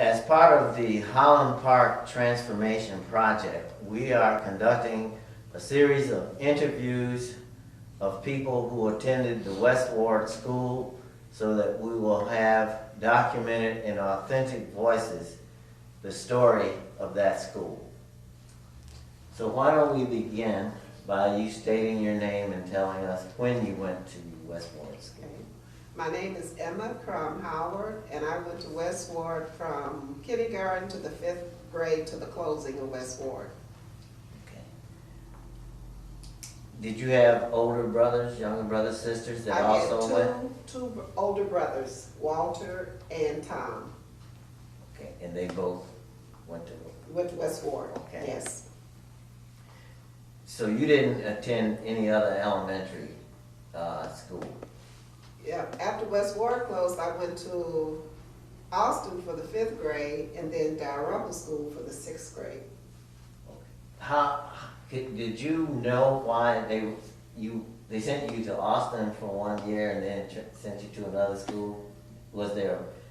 As part of the Holland Park Transformation Project, we are conducting a series of interviews of people who attended the West Ward School so that we will have documented in authentic voices the story of that school. So why don't we begin by you stating your name and telling us when you went to West Ward School. My name is Emma CRUM Howard, and I went to West Ward from kindergarten to the 5th grade to the closing of West Ward. Okay. Did you have older brothers, younger brothers, sisters that also went? I had two older brothers, Walter and Tom. Okay, and they both went to West Ward, okay. Yes. So you didn't attend any other elementary school? Yeah, after West Ward closed, I went to Austin for the 5th grade and then Dalrymple School for the 6th grade. How did you know why they sent you to Austin for 1 year and then sent you to another school?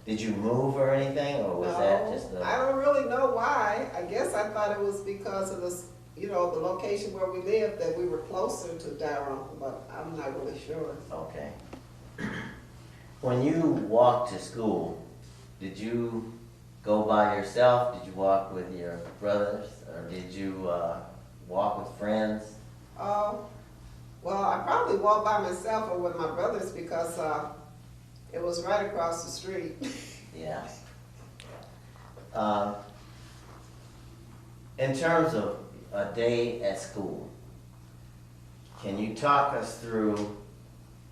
Did you move or anything, or was that just I don't really know why. I guess I thought it was because of the location where we lived, that we were closer to Dalrymple, but I'm not really sure. Okay. When you walked to school, did you go by yourself? Did you walk with your brothers? Or did you walk with friends? Well, I probably walked by myself or with my brothers because it was right across the street. Yeah. In terms of a day at school, can you talk us through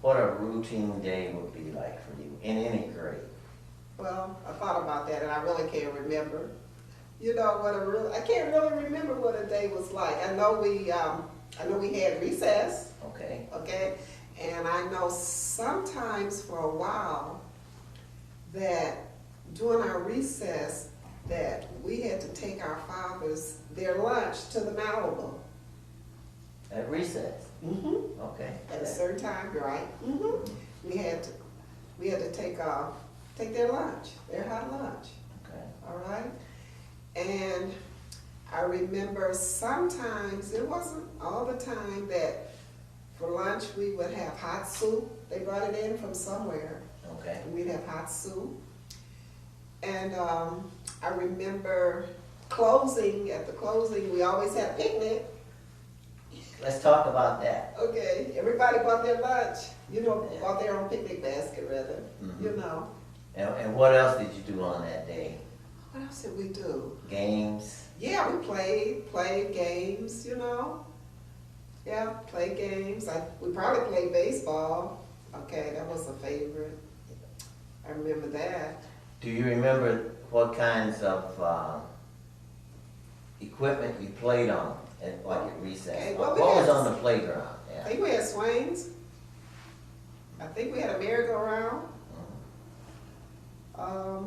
what a routine day would be like for you in any grade? Well, I thought about that and I really can't remember. I can't really remember what a day was like. I know we had recess. Okay. Okay, and I know sometimes for a while that during our recess that we had to take our fathers their lunch to the Malibu. At recess? Mm-hmm. Okay. At a certain time, right? Mm-hmm. We had to take their lunch, their hot lunch. Okay. All right, and I remember sometimes, it wasn't all the time, that for lunch we would have hot soup. They brought it in from somewhere. Okay. And we'd have hot soup. And I remember at the closing, we always had a picnic. Let's talk about that. Okay, everybody brought their lunch, brought their own picnic basket rather, Mm-hmm. And what else did you do on that day? What else did we do? Games? Yeah, we played games, Yeah, played games. We probably played baseball. Okay, that was a favorite. I remember that. Do you remember what kinds of equipment you played on at recess? Okay, what was on the playground? I think we had swings. I think we had a merry-go-round. I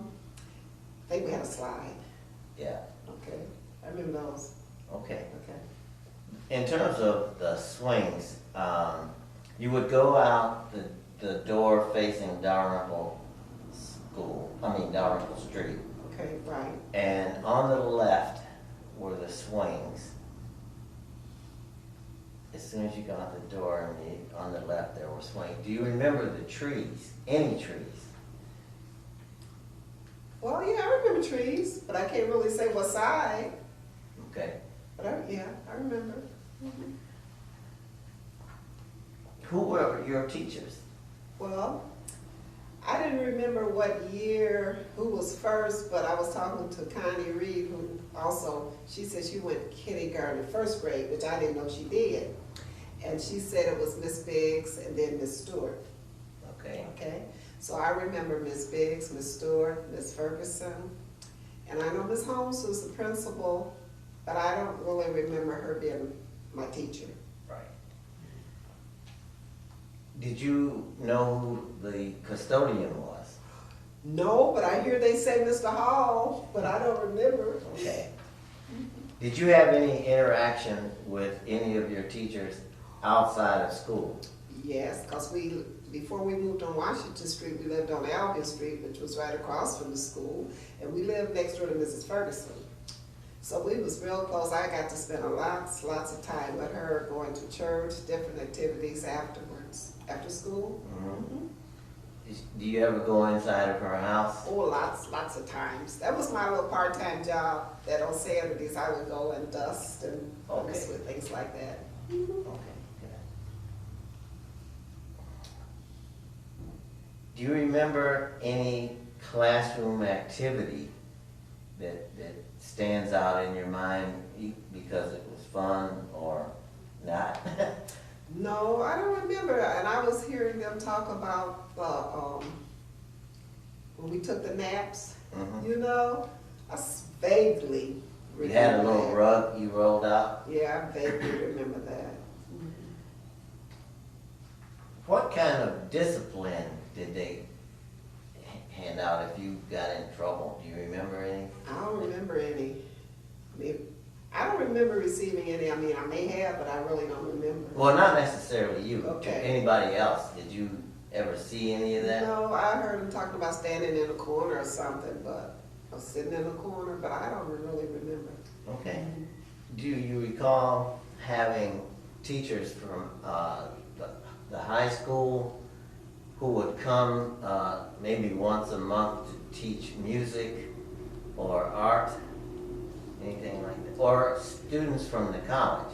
think we had a slide. Yeah. Okay, I remember those. Okay. Okay. In terms of the swings, you would go out the door facing Dalrymple Street. Okay, right. And on the left were the swings. As soon as you got out the door, on the left there were swings. Do you remember the trees? Any trees? Well, yeah, I remember trees, but I can't really say what side. Okay. But I remember. Mm-hmm. Who were your teachers? Well, I didn't remember what year, who was first, but I was talking to Connie Reed, who also, she said she went kindergarten, 1st grade, which I didn't know she did. And she said it was Miss Biggs and then Miss Stewart. Okay. Okay, so I remember Miss Biggs, Miss Stewart, Miss Ferguson, and I know Miss Holmes was the principal, but I don't really remember her being my teacher. Right. Did you know who the custodian was? No, but I hear they say Mr. Hall, but I don't remember. Okay. Did you have any interaction with any of your teachers outside of school? Yes, because we before we moved on Washington Street, we lived on Albion Street, which was right across from the school, and we lived next door to Mrs. Ferguson. So we was real close. I got to spend lots of time with her, going to church, different activities afterwards, after school. Mm-hmm. Do you ever go inside of her house? Oh, lots of times. That was my little part-time job, that on Saturdays I would go and dust and mess with things like that. Okay, good. Do you remember any classroom activity that stands out in your mind because it was fun or not? No, I don't remember. And I was hearing them talk about when we took the naps, Mhm. you know, I vaguely You remember had a little that. rug you rolled out? Yeah, I vaguely remember that. What kind of discipline did they hand out if you got in trouble? Do you remember any? I don't remember any. I don't remember receiving any. I mean, I may have, but I really don't remember. Well, not necessarily you. Okay. Anybody else? Did you ever see any of that? No, I heard them talking about standing in a corner or something, but or sitting in a corner, but I don't really remember. Okay. Do you recall having teachers from the high school who would come maybe once a month to teach music or art, anything like that? Or students from the college?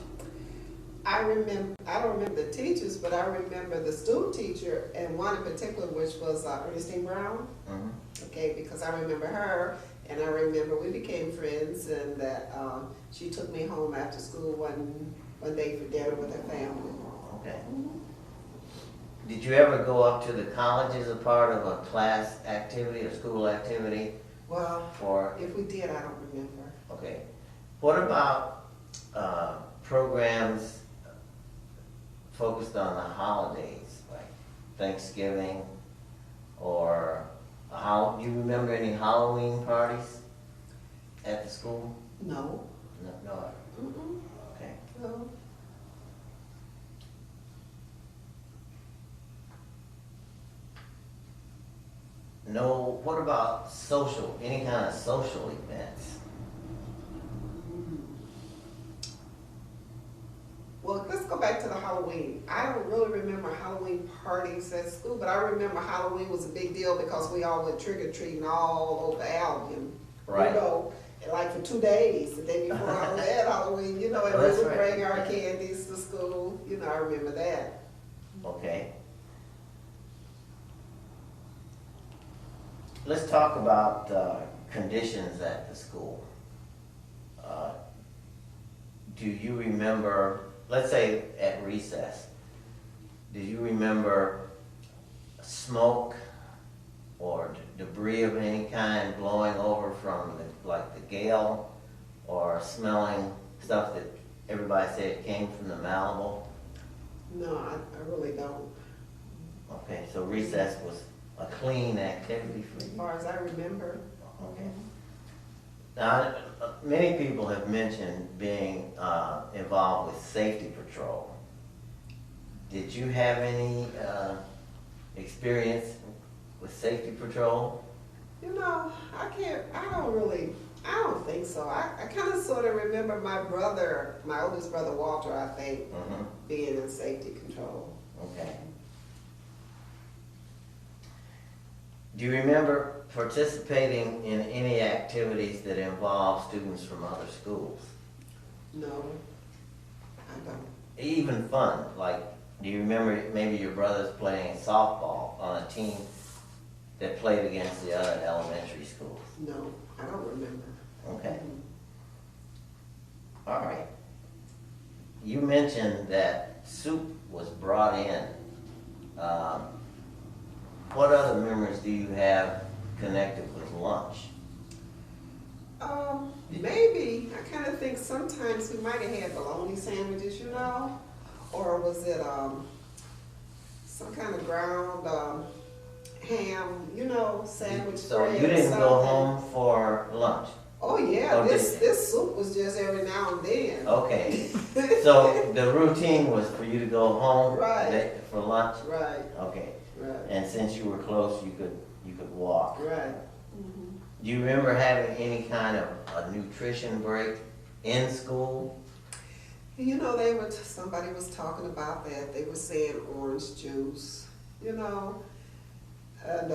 I don't remember the teachers, but I remember the student teacher, and one in particular, which was Ernestine Brown. Mhm. Okay, because I remember her, and I remember we became friends, and that she took me home after school one day for dinner with her family. Okay. Did you ever go up to the college as a part of a class activity or school activity? Well, Or, if we did, I don't remember. okay. What about programs focused on the holidays, like Thanksgiving or do you remember any Halloween parties at the school? No. No. Mm-mm. Okay. No. No. What about any kind of social events? Well, let's go back to the Halloween. I don't really remember Halloween parties at school, but I remember Halloween was a big deal because we all went trick-or-treating all over Albion. Right. You know, and like for 2 days, the day before Halloween, you know, and Oh, we that's would right. bring our candies to school. You know, I remember that. Okay. Let's talk about conditions at the school. Do you remember, let's say at recess, do you remember smoke or debris of any kind blowing over from the gale, or smelling stuff that everybody said came from the Malibu? No, I really don't. Okay, so recess was a clean activity for As you? far as I remember. Okay. Now, many people have mentioned being involved with safety patrol. Did you have any experience with safety patrol? You know, I don't think so. I kind of sort of remember my oldest brother Walter, I think, Mm-hmm. being in safety control. Okay. Do you remember participating in any activities that involve students from other schools? No, I don't. Even fun, like, do you remember maybe your brothers playing softball on a team that played against the other elementary schools? No, I don't remember. Okay. All right. You mentioned that soup was brought in. What other memories do you have connected with lunch? Maybe, I kind of think sometimes we might have had bologna sandwiches, you know? Or was it, some kind of ground, ham, you know, sandwich So bread you or didn't go something. home for lunch? Oh, yeah, Oh, this did you? soup was just every now and then. Okay. So the routine was for you to go home Right. for lunch? Right. Okay. Right. And since you were close, you could walk. Right. Do you remember having any kind of a nutrition break in school? You know, somebody was talking about that. They were saying orange juice, you know. And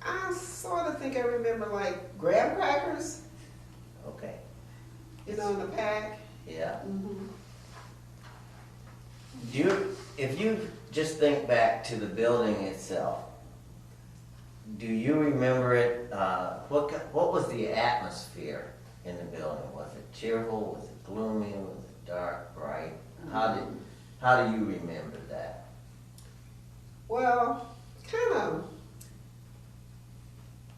I sort of think I remember like graham crackers, Okay, you know, in the pack. yeah. Mm-hmm. If you just think back to the building itself, do you remember it, what was the atmosphere in the building? Was it cheerful, was it gloomy, was it dark, bright? How do you remember that? Well, kind of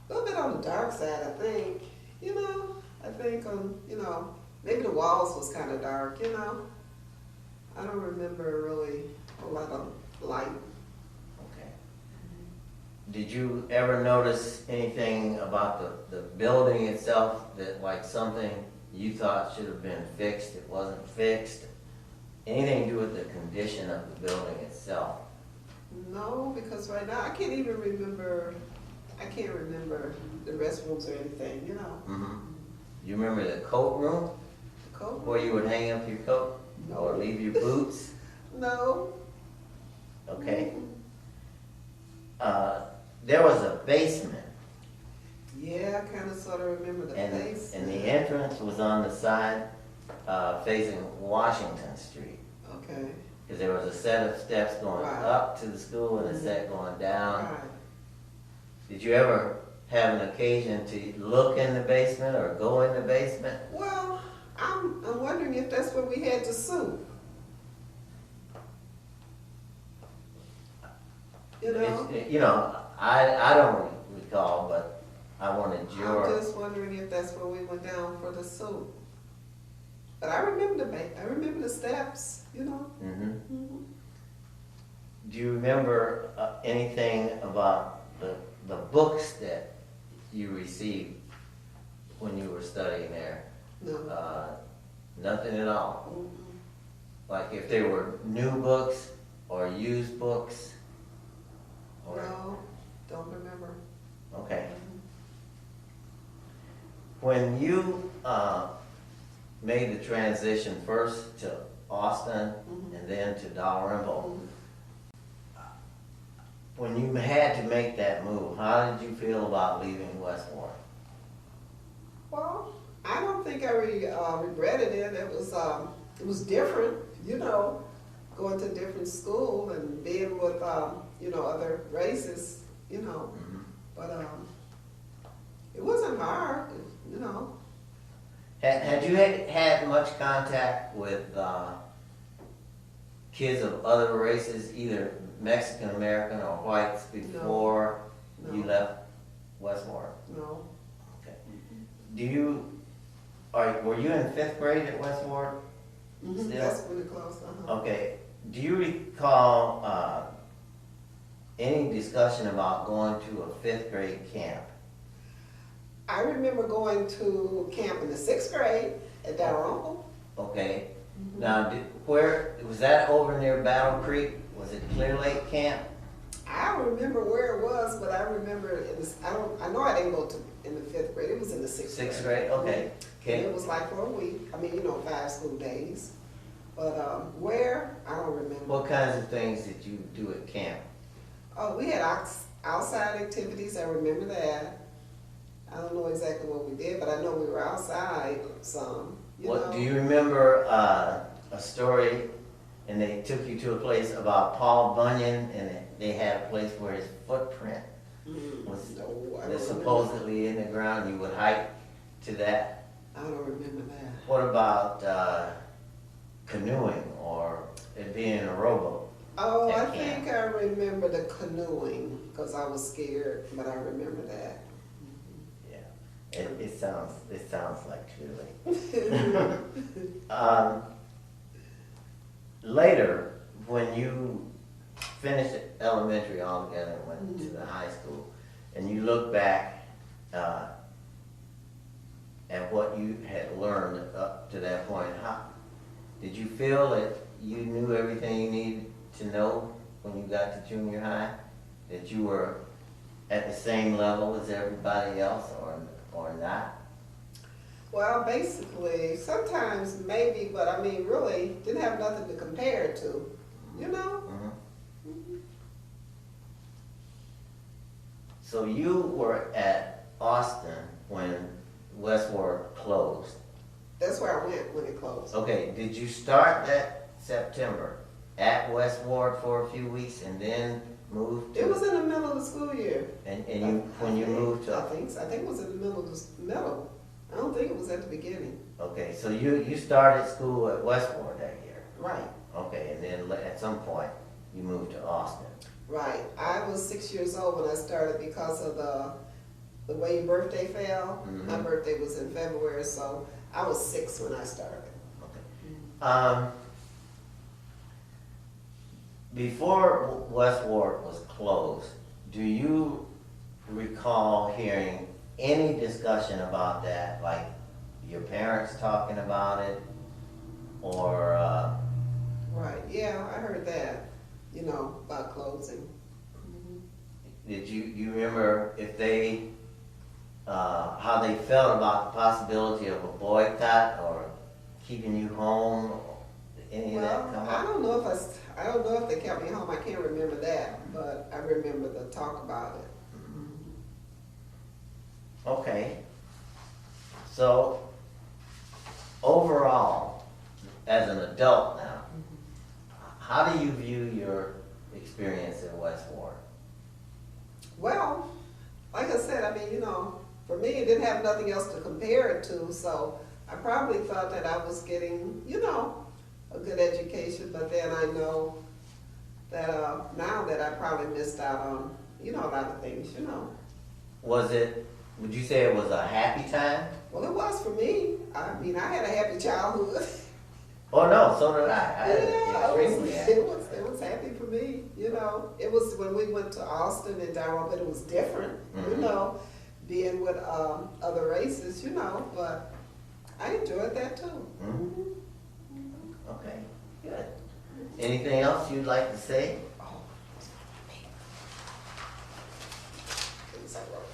a little bit on the dark side, I think. You know, I think, you know, maybe the walls was kind of dark, you know. I don't remember really a lot of light. Okay. Did you ever notice anything about the building itself that like something you thought should have been fixed, it wasn't fixed? Anything to do with the condition of the building itself? No, because right now I can't remember the restrooms or anything, you know. Mm-hmm. You remember the coat room The coat? where you would hang up your coat or leave your boots? No. Okay. There was a basement, Yeah, I kind of sort of remember the place. and the entrance was on the side facing Washington Street. Okay. Because there was a set of steps going Right. up to the school and a set going down. Right. Did you ever have an occasion to look in the basement or go in the basement? Well, I'm wondering if that's where we had the soup. You know? You know, I don't recall, but I wanted your. I'm just wondering if that's where we went down for the soup. But I remember the steps, you know? Mhm. Mhm. Do you remember anything about the books that you received when you were studying there? No. Nothing at all. Mhm. Like if they were new books or used books? Or, No, don't remember. okay. Mhm. When you made the transition first to Austin Mhm. and then to Dalrymple, Mhm. when you had to make that move, how did you feel about leaving Westmore? Well, I don't think I regretted it. It was different, you know, going to a different school and being with, you know, other races, you know. Mhm. But it wasn't hard, you know. Had you had much contact with kids of other races, either Mexican American or whites, before No. you left Westmore? No. Okay. Were you in 5th grade at Westmore? Mhm. Still? That's really close. Okay. Do you recall any discussion about going to a 5th grade camp? I remember going to camp in the 6th grade at Dalrymple. Okay. Now, where was that? Over near Battle Creek? Was it Clear Lake Camp? I don't remember where it was, but I remember it was. I know I didn't go to in the 5th grade. It was in the 6th grade. 6th grade. Okay. And Okay. it was like for a week. I mean, you know, 5 school days. But where? I don't remember. What kinds of things did you do at camp? Oh, we had outside activities. I remember that. I don't know exactly what we did, but I know we were outside some. You know? Do you remember a story? And they took you to a place about Paul Bunyan, and they had a place where his footprint was No, I don't supposedly in the ground. You would hike to that. I don't remember that. What about canoeing or it being a rowboat? Oh, I At camp. think I remember the canoeing because I was scared, but I remember that. Yeah, it sounds like Clear Lake. Later, when you finished elementary altogether and went to the high school, and you look back at what you had learned up to that point, did you feel that you knew everything you needed to know when you got to junior high? that you were at the same level as everybody else, or not? Well, basically, sometimes maybe, but I mean, really, didn't have nothing to compare it to, you know? Mhm. So you were at Austin when Westward closed. That's where I went when it closed. Okay, did you start that September at Westward for a few weeks and then move to? It was in the middle of the school year. And you, when you moved to? I think it was in the middle. I don't think it was at the beginning. Okay, so you started school at Westward that year? Right. Okay, and then at some point, you moved to Austin? Right. I was 6 years old when I started because of the way your birthday fell. Mhm. My birthday was in February, so I was 6 when I started. Okay. Before Westward was closed, do you recall hearing any discussion about that, like your parents talking about it, or, Right. Yeah, I heard that, about closing. did you remember if they, how they felt about the possibility of a boycott or keeping you home, or any of that come I up? don't know if they kept me home. I can't remember that, but I remember the talk about it. Okay. So, overall, as an adult now, how do you view your experience in Westward? Well, like I said, I mean, for me, it didn't have nothing else to compare it to, so I probably thought that I was getting, a good education, but then I know that now that I probably missed out on, a lot of things, Would you say it was a happy time? Well, it was for me. I mean, I had a happy childhood. Oh no, so did I. Yeah, Extremely happy. it was happy for me, It was when we went to Austin and Darrell, but it was different, Mhm. being with other races, but I enjoyed that too. Mhm. Okay, good. Anything else you'd like to say? Oh, things I wrote.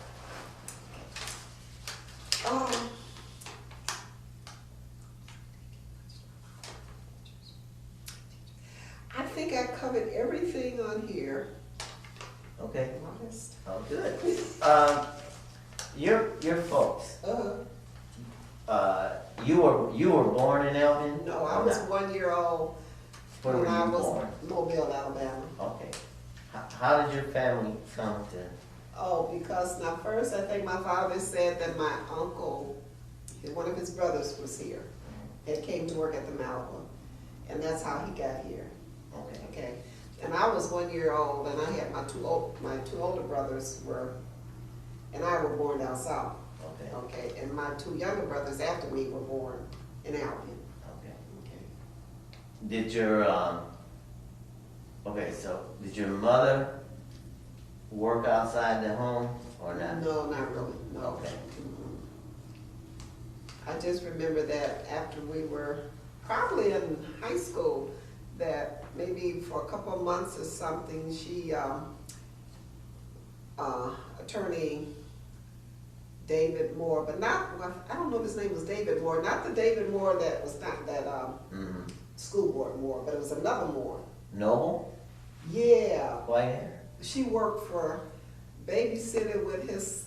I think I covered everything on here. Okay. Honest. Oh, good. Your folks. You were born in Elgin? No, I Or was not? 1 year old Where were when I you was born? Mobile, Alabama. Okay. How did your family come to? Oh, because now first I think my father said that my uncle, one of his brothers was here, and came to work at the Malibu, and that's how he got here. Okay. Okay, and I was 1 year old, and I had my two older brothers and I were born down south. Okay. Okay, and my two younger brothers after me were born in Albion. Okay. Okay. Did your did your mother work outside the home or not? No, not really. No. Okay. Mm-mm. I just remember that after we were probably in high school, that maybe for a couple of months or something, she, attorney David Moore, but not, well, I don't know if his name was David Moore, not the David Moore that was not that Mm-hmm. school board Moore, but it was another Moore. Noble? Yeah, White hair? she worked for, babysitted with his,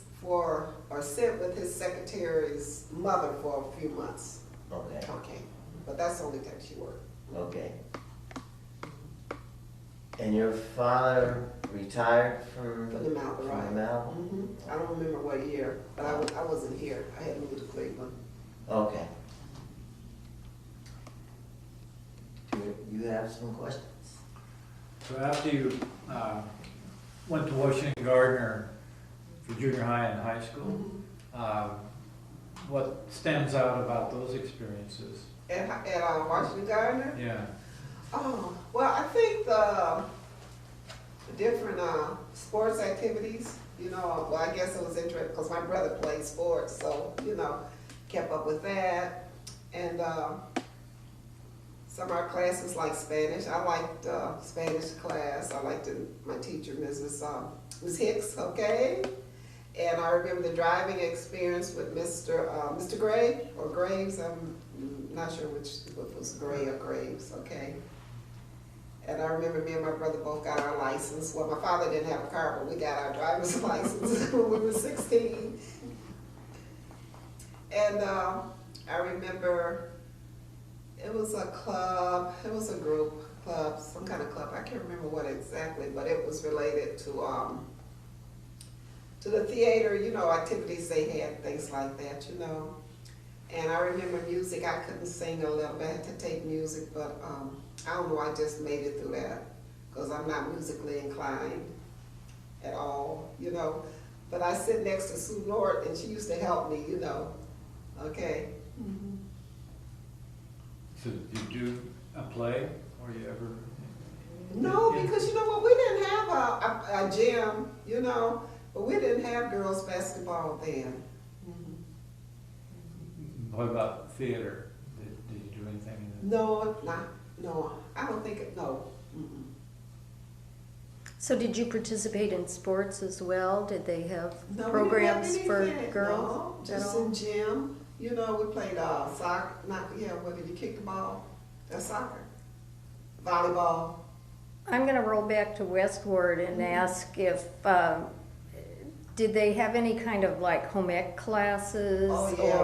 sit with his secretary's mother for a few months. Okay. Okay, but that's the only time she worked. Okay. And your father retired from From the Malibu, from right. the Malibu? I don't remember what year, but I wasn't here. I had moved to Cleveland. Okay. Do you have some questions? So after you went to Washington Gardner for junior high and high school, what stands out about those experiences? At Washington Gardner? Yeah. Oh, well, I think the different sports activities, well, I guess it was interesting because my brother played sports, so, kept up with that. And some of our classes like Spanish. I liked Spanish class. I liked my teacher, Ms. Hicks, okay? And I remember the driving experience with Mr. Gray or Graves. I'm not sure which if it was Gray or Graves, okay? And I remember me and my brother both got our license. Well, my father didn't have a car, but we got our driver's license when we were 16. And I remember it was a club, it was a group club, some kind of club. I can't remember what exactly, but it was related to the theater, you know, activities they had, things like that, you know. And I remember music. I couldn't sing a little bit. I had to take music, but I don't know, I just made it through that because I'm not musically inclined at all, you know. But I sit next to Sue Nord, and she used to help me, you know. Okay. Mm-hmm. So did you do a play, or you ever? No, because you know what, we didn't have a gym, you know, but we didn't have girls basketball then. What about theater? Did you do anything in No, I don't think it, no. Mm-mm. So did you participate in sports as well? Did they have No, programs we didn't for have anything. girls No, at just all? in gym. You know, we played soccer, what did you kick the ball? That's soccer. Volleyball. I'm gonna roll back to Westward and ask if, did they have any kind of like home ec classes Oh, yeah.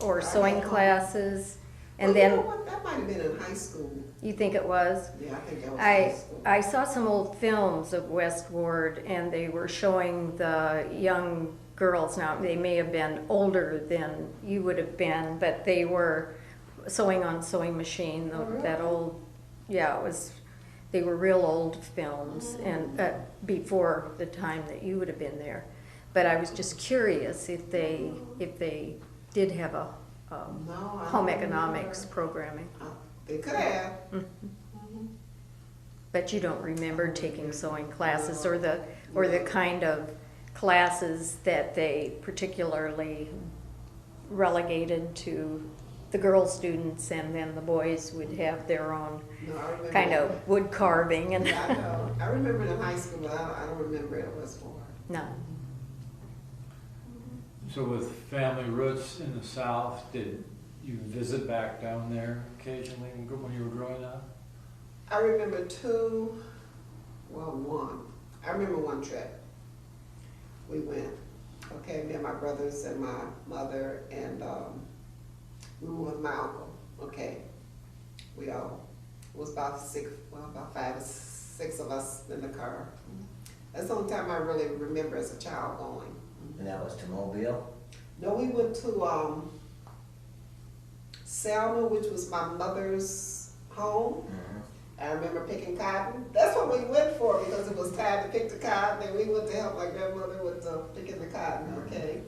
or I sewing had home- classes? And Well, you then, know what? That might have been in high school. you think it was? Yeah, I think that was high I school. saw some old films of Westward, and they were showing the young girls. Now, they may have been older than you would have been, but they were sewing on sewing machine, Oh, really? that old, yeah, it was, they were real old films, and before the time that you would have been there. But I was just curious if they did have a No, I home don't economics remember. programming. They could have. But you don't remember taking sewing classes or the kind of classes that they particularly relegated to the girl students, and then the boys would have their own No, I remember. kind of wood carving and Yeah, I know. I remember it in high school, but I don't remember it at Westmore. no. So with family roots in the South, did you visit back down there occasionally when you were growing up? I remember one. I remember one trip. We went, okay, me and my brothers and my mother, and we were with my uncle, okay. We all, it was about 5 or 6 of us in the car. That's the only time I really remember as a child going. And that was to Mobile? No, we went to Selma, which was my mother's home. Mhm. I remember picking cotton. That's what we went for because it was time to pick the cotton, and we went to help my grandmother with picking the cotton, okay?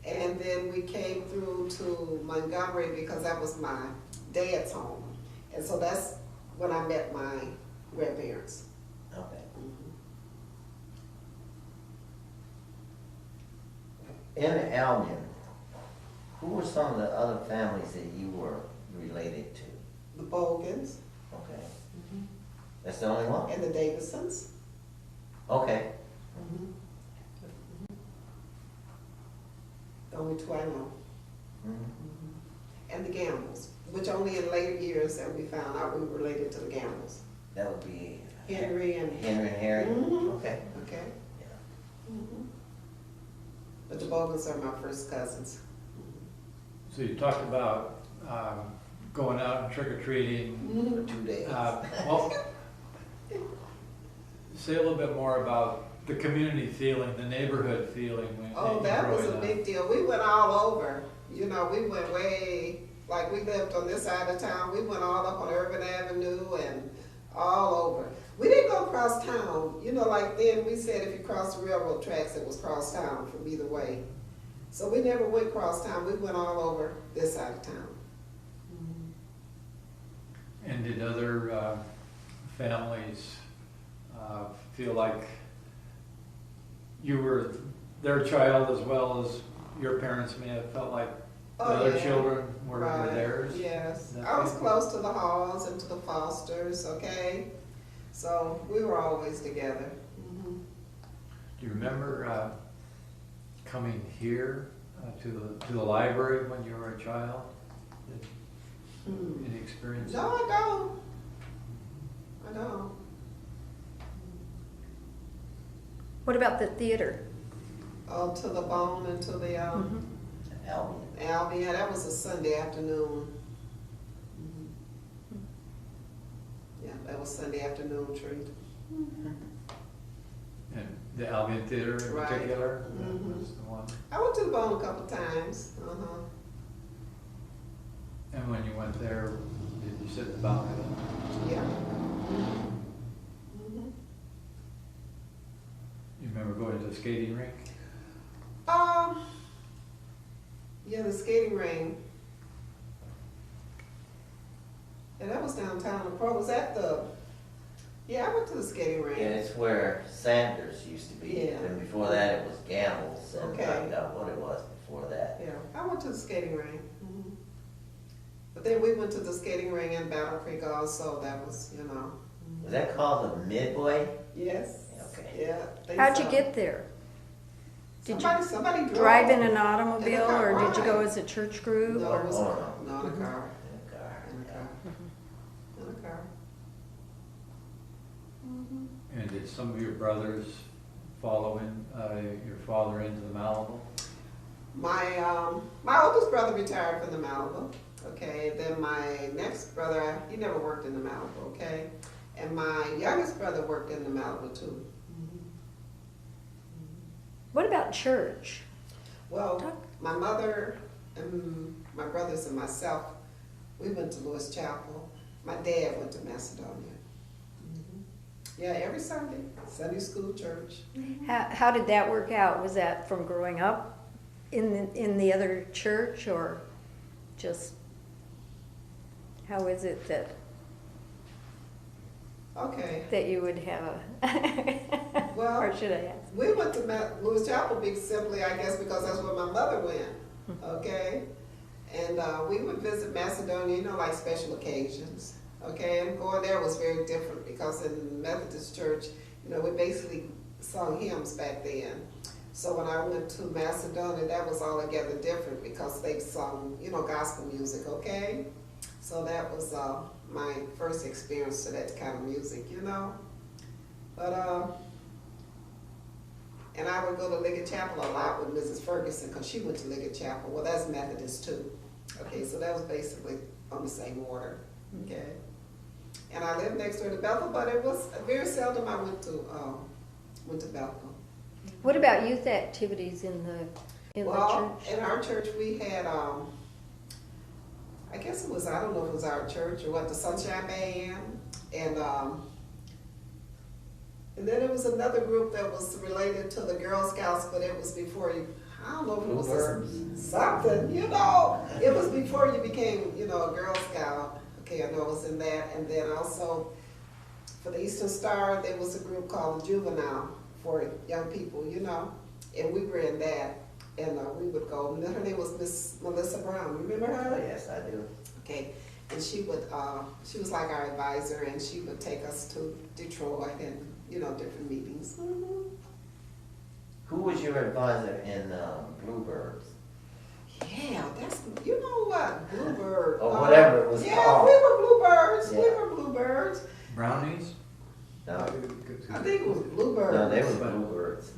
And then we came through to Montgomery because that was my dad's home. And so that's when I met my grandparents. Okay. Mhm. In Albion, who were some of the other families that you were related to? The Bogans Okay. That's the only one? and the Davidsons. Okay. The only 2 I know. Mhm. And the Gambles, which only in later years that we found out we were related to the Gambles. That would be Henry and Henry and Harry? Mhm. Okay. Okay. Yeah. But the Bogans are my first cousins. So you talked about going out and trick-or-treating. For 2 days. Well, say a little bit more about the community feeling, the neighborhood feeling when you Oh, were that was a growing up. big deal. We went all over. You know, we went way, like we lived on this side of town. We went all up on Urban Avenue and all over. We didn't go across town. You know, like then we said if you crossed the railroad tracks, it was cross town from either way. So we never went cross town. We went all over this side of town. And did other families feel like you were their child as well as your parents may have felt like Oh, other yeah. children were Right. theirs? Yes, That I was thing? close to the Halls and to the Fosters, okay? So we were always together. Mhm. Do you remember coming here to the library when you were a child? Any experience? No, I don't. I don't. What about the theater? Oh, to the Bone and to the, Mhm. Albion. Albion, yeah, that was a Sunday afternoon. Mhm. Yeah, that was Sunday afternoon treat. And the Albion Theater in Right. particular? That Mhm. was the one. I went to the Bone a couple times, And when you went there, did you sit in the balcony? yeah. Mhm. You remember going to the skating rink? Yeah, the skating ring. And that was downtown. The pro was at the, yeah, I went to the skating ring. And it's where Sanders used to be. Yeah. And before that, it was Gamble's, and I Okay. forgot what it was before that. Yeah, I went to the skating ring. But then we went to the skating ring in Battle Creek also. That was, Was that called the Midway? Yes. Okay. Yeah. they How'd you saw- get there? Did you Somebody drove. drive in an automobile, In a car, or did you go right. as a church group? No, or- it was Oh, a car. No, in a car. In a car. In a car. In a car. And did some of your brothers follow in, your father into the Malibu? My oldest brother retired from the Malibu, okay? Then my next brother, he never worked in the Malibu, okay? And my youngest brother worked in the Malibu too. What about church? Well, Talk- my mother and my brothers and myself, we went to Lewis Chapel. My dad went to Macedonia. Yeah, every Sunday, Sunday school church. How did that work out? Was that from growing up in the other church, or just, how is it Okay, that you would have a, Well- or should I ask? we went to Lewis Chapel big simply, I guess, because that's where my mother went, okay? And we would visit Macedonia, like special occasions, okay? And going there was very different because in Methodist church, we basically sung hymns back then. So when I went to Macedonia, that was altogether different because they sung, gospel music, okay? So that was my first experience to that kind of music, But, and I would go to Liggett Chapel a lot with Mrs. Ferguson because she went to Liggett Chapel. Well, that's Methodist too. Okay, so that was basically on the same order, okay? And I lived next door to Bethel, but it was very seldom I went to Bethel. What about youth activities in the Well, church? in our church, we had, I guess it was, I don't know if it was our church or what, the Sunshine Band. And then there was another group that was related to the Girl Scouts, but it was before you, I don't know if it was something, it was before you became, a Girl Scout. Okay, I know it was in that. And then also, for the Eastern Star, there was a group called the Juvenile for young people, and we were in that. And we would go, her name was Miss Melissa Brown, remember Oh, her? yes, I do. Okay, and she was like our advisor, and she would take us to Detroit and, different meetings. Who was your advisor in Bluebirds? Yeah, that's, you know what, Bluebird. Or whatever it was Yeah, called. we were Bluebirds, we Yeah. were Bluebirds. Brownies? No, I think it was Bluebirds. no, they were Bluebirds.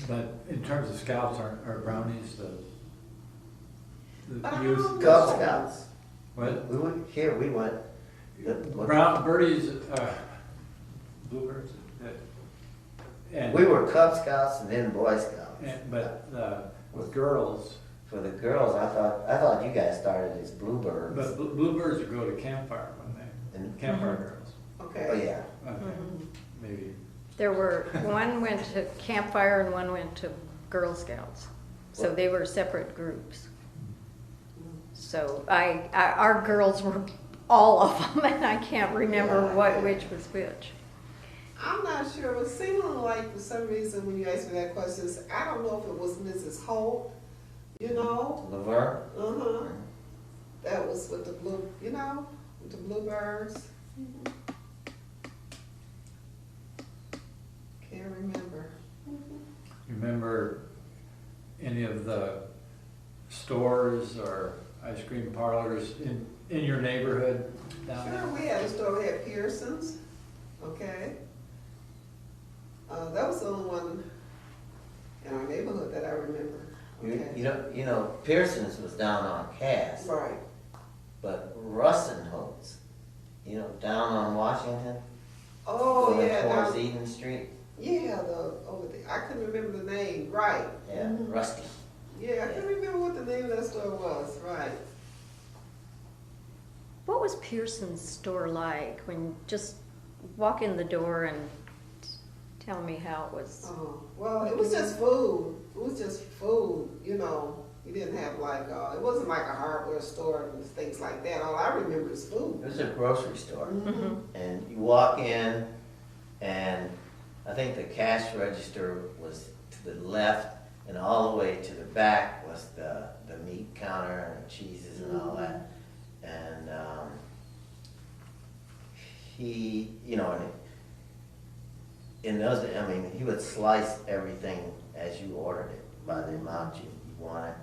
But in terms of scouts, are brownies the But I youth? don't Cub Scouts. What? We went, here, we went. Birdies, bluebirds? And, We were Cub Scouts and then Boy Scouts. but with girls, For the girls, I thought you guys started as Bluebirds. but bluebirds would go to campfire, wouldn't they? And- Campfire girls. Okay. Oh, yeah. Okay, maybe. There were, one went to campfire and one went to Girl Scouts. So they were separate groups. So our girls were all of them, and I can't remember which was which. I'm not sure, it was seeming like for some reason when you asked me that question, I don't know if it was Mrs. Holt, you know? Laverne? Uh-huh. That was with the blue, you know, with the bluebirds. Can't remember. Remember any of the stores or ice cream parlors in your neighborhood down there? Sure, we had a store, we had Pearson's, okay? That was the only one in our neighborhood that I remember, okay? You know, Pearson's was down on Cass, Right. but Russenholtz, you know, down on Washington, Oh, going yeah, towards now, Eden Street. yeah, over there, I couldn't remember the name, right? Yeah, Rusty. Yeah, I couldn't remember what the name of that store was, right? What was Pearson's store like when just walk in the door and tell me how it was? Well, it was just food. It was just food, you know. We didn't have like, it wasn't like a hardware store and things like that. All I remember is food. It was a grocery store. Mhm. And you walk in, and I think the cash register was to the left, and all the way to the back was the meat counter and cheeses and all that. And he, you know, in those, I mean, he would slice everything as you ordered it by the amount you wanted.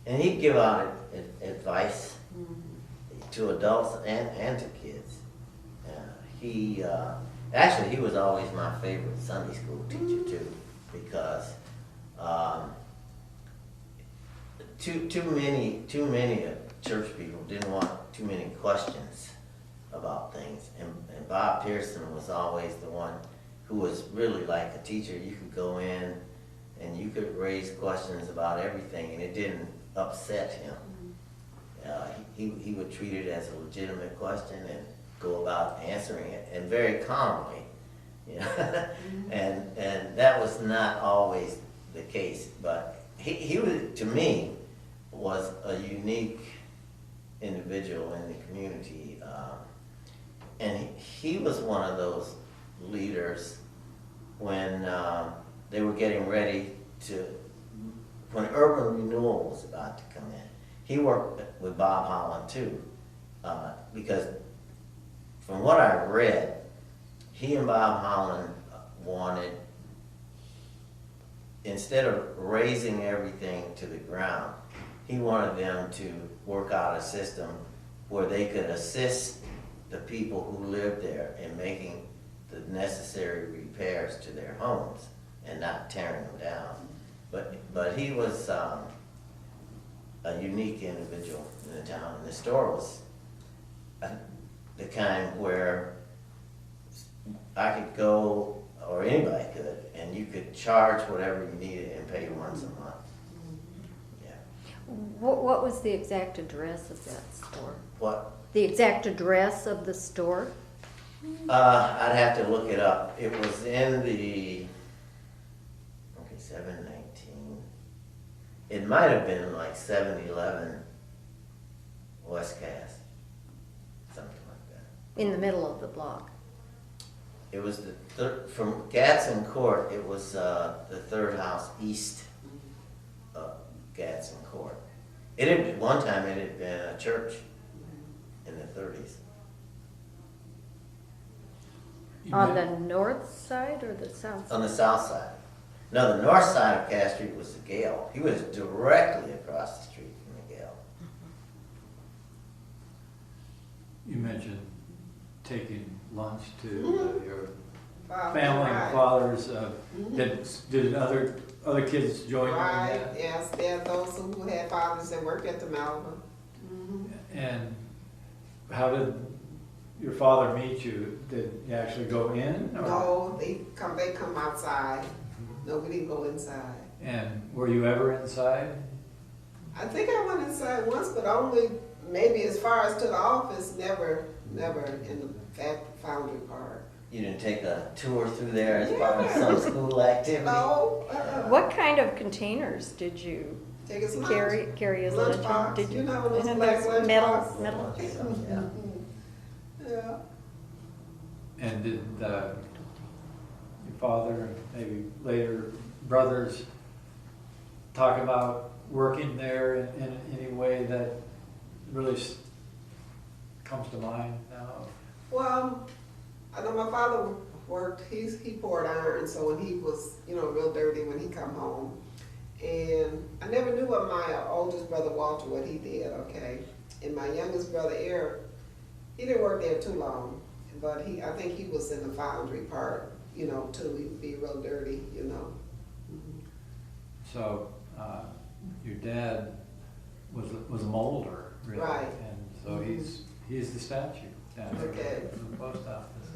And he'd give out advice to adults and to kids. Actually, he was always my favorite Sunday school teacher too, because too many church people didn't want too many questions about things, and Bob Pearson was always the one who was really like a teacher. You could go in and you could raise questions about everything, and it didn't upset him. He would treat it as a legitimate question and go about answering it, and very calmly. You know? and that was not always the case, but he was, to me, was a unique individual in the community, and he was one of those leaders when they were getting ready when urban renewal was about to come in. He worked with Bob Holland too, because from what I read, he and Bob Holland wanted, instead of raising everything to the ground, he wanted them to work out a system where they could assist the people who lived there in making the necessary repairs to their homes and not tearing them down. But he was a unique individual in the town, and the store was the kind where I could go, or anybody could, and you could charge whatever you needed and pay once a month. Yeah. What was the exact address of that store? What? The exact address of the store? I'd have to look it up. It was in the 719. It might have been like 711 West Cass, something like that. In the middle of the block. It was from Gadsden Court. It was the third house east of Gadsden Court. One time it had been a church in the 30s. On the north side or the south side? On the south side. No, the north side of Cass Street was the Gale. He was directly across the street from the Gale. You mentioned taking lunch to your Father, family and right. fathers. Did other kids join you in Right, that? yes, there are those who had fathers that worked at the Malva. And how did your father meet you? Did you actually go in? Or? No, they come outside. No, we didn't go inside. And were you ever inside? I think I went inside once, but only maybe as far as to the office, never in the foundry part. You didn't take a tour through there as part of some school activity? No. What kind of containers did you Take us lunch. carry as Lunch lunch? box. Did You know those and black those lunch metal, boxes? metal? Yeah. Yeah. And did your father and maybe later brothers talk about working there in any way that really comes to mind now? Well, I know my father worked, he poured iron, so when he was, real dirty when he come home. And I never knew what my oldest brother Walter, what he did, okay? And my youngest brother Eric, he didn't work there too long, but I think he was in the foundry part, too. He'd be real dirty, Mhm. So, your dad was a molder, really. Right. And so he's the statue down there Okay. in the post office.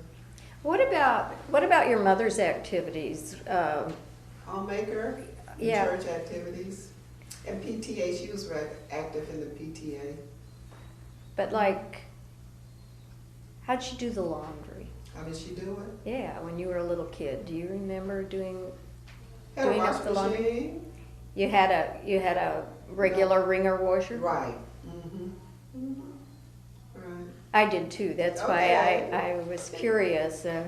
What about your mother's activities? Homemaker, Yeah. church activities, and PTA, she was active in the PTA. But like, how'd she do the laundry? How did she do it? Yeah, when you were a little kid, do you remember doing Had a up washing the laundry? machine. You had a regular wringer washer? Right. Right. I did too. That's why Okay. I was curious. Oh,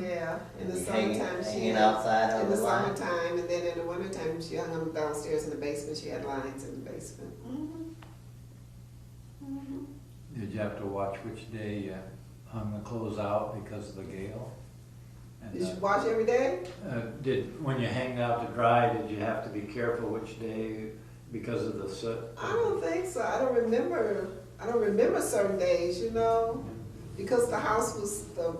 yeah. In the Hanging- summertime, she hanging had, outside on in the the line? summertime, and then in the wintertime, she hung them downstairs in the basement. She had lines in the basement. Did you have to watch which day you hung the clothes out because of the gale? And, Did you wash every day? when you hang out to dry, did you have to be careful which day because of the soot? I don't think so. I don't remember certain days, because the house was the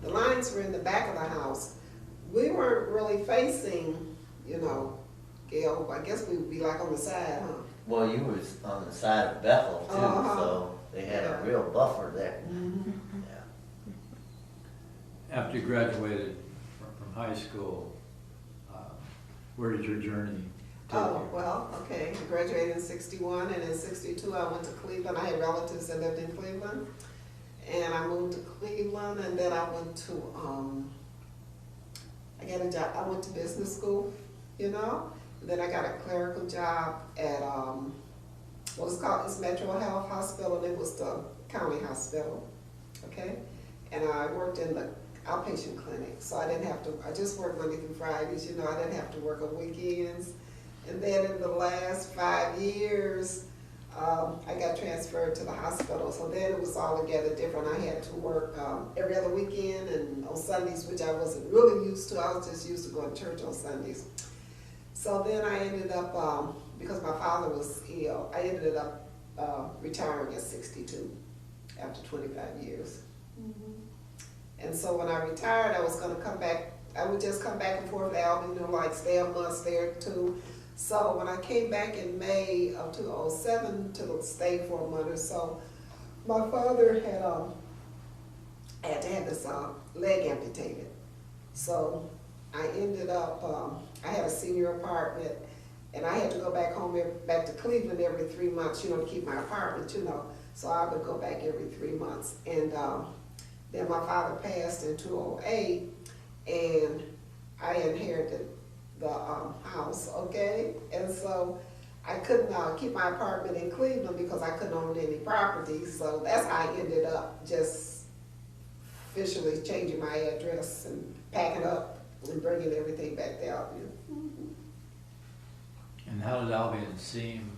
lines were in the back of the house. We weren't really facing, Gail. I guess we would be like on the side, huh? Well, you was on the side of Bethel too, Uh-huh. so they had Yeah. a real buffer there. Mm-hmm. Yeah. After you graduated from high school, where did your journey take Oh, you? well, okay. I graduated in 61, and in 62 I went to Cleveland. I had relatives that lived in Cleveland. And I moved to Cleveland, and then I went to, I got a job. I went to business school, And then I got a clerical job at, it's Metro Health Hospital, and it was the county hospital, okay? And I worked in the outpatient clinic, so I just worked Monday through Fridays, I didn't have to work on weekends. And then in the last 5 years, I got transferred to the hospital, so then it was altogether different. I had to work every other weekend and on Sundays, which I wasn't really used to. I was just used to going to church on Sundays. So then I ended up, because my father was ill, I ended up retiring at 62 after 25 years. And so when I retired, I was going to come back. I would just come back and forth to Albany, like stay a month, stay or two. So when I came back in May of 2007 to stay for a month or so, my father had to have his leg amputated. So I ended up, I had a senior apartment, and I had to go back home, back to Cleveland every 3 months, to keep my apartment, So I would go back every 3 months. And then my father passed in 2008, and I inherited the house, okay? And so I couldn't keep my apartment in Cleveland because I couldn't own any property. So that's how I ended up just officially changing my address and packing up and bringing everything back to Albion. And how did Albion seem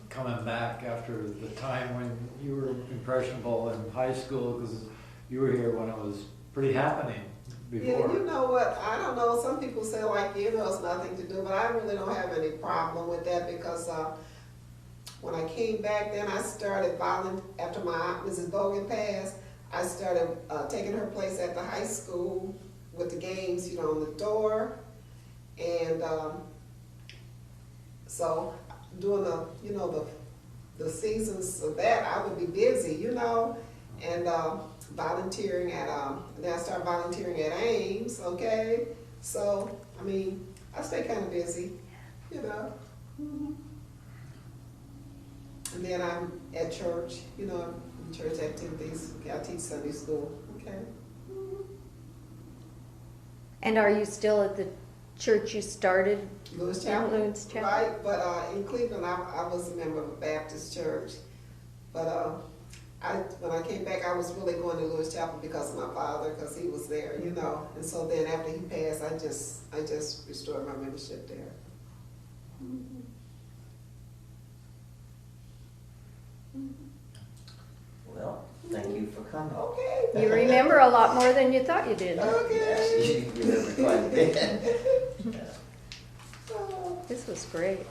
coming back after the time when you were impressionable in high school? Because you were here when it was pretty happening before. Yeah, you know what? I don't know. Some people say it's nothing to do, but I really don't have any problem with that because when I came back, then I started after my aunt Mrs. Bogan passed. I started taking her place at the high school with the games, on the door, and so doing the seasons of that, I would be busy, and volunteering at then I started volunteering at Ames, okay? So I stay kind of busy, And then I'm at church, church activities. Okay, I teach Sunday school, okay? And are you still at the church you started? Lewis Chapel. Lewis Chapel. Right, but in Cleveland, I was a member of a Baptist church. But when I came back, I was really going to Lewis Chapel because of my father, because he was there, you know. And so then after he passed, I just restored my membership there. Well, thank you for coming. Okay. You remember a lot more than you thought you did. Okay. You remember quite a bit. Yeah. Oh. This was great.